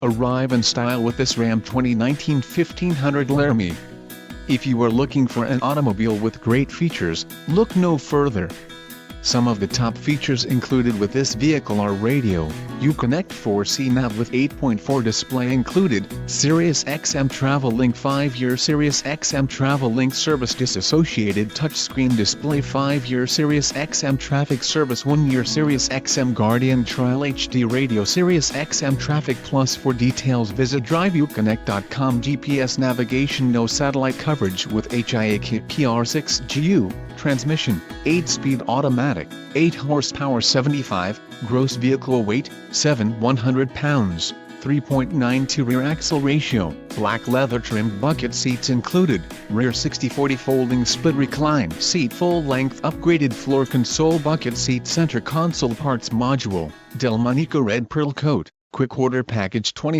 Arrive in style with this Ram 2019 1500 Laramie. If you are looking for an automobile with great features, look no further. Some of the top features included with this vehicle are radio, Uconnect 4C nav with 8.4 display included, Sirius XM Travel Link 5-year Sirius XM Travel Link service disassociated touchscreen display 5-year Sirius XM Traffic Service 1-year Sirius XM Guardian Trial HD Radio Sirius XM Traffic Plus. For details visit driveuconnect.com. GPS navigation, no satellite coverage with HIA PR6GU, transmission, 8-speed automatic, 8 horsepower 75, gross vehicle weight, 100 pounds, 3.92 rear axle ratio, black leather trimmed bucket seats included, rear 60/40 folding split recline seat, full length upgraded floor console bucket seat, center console parts module, Delmonico red pearl coat, quick order package 20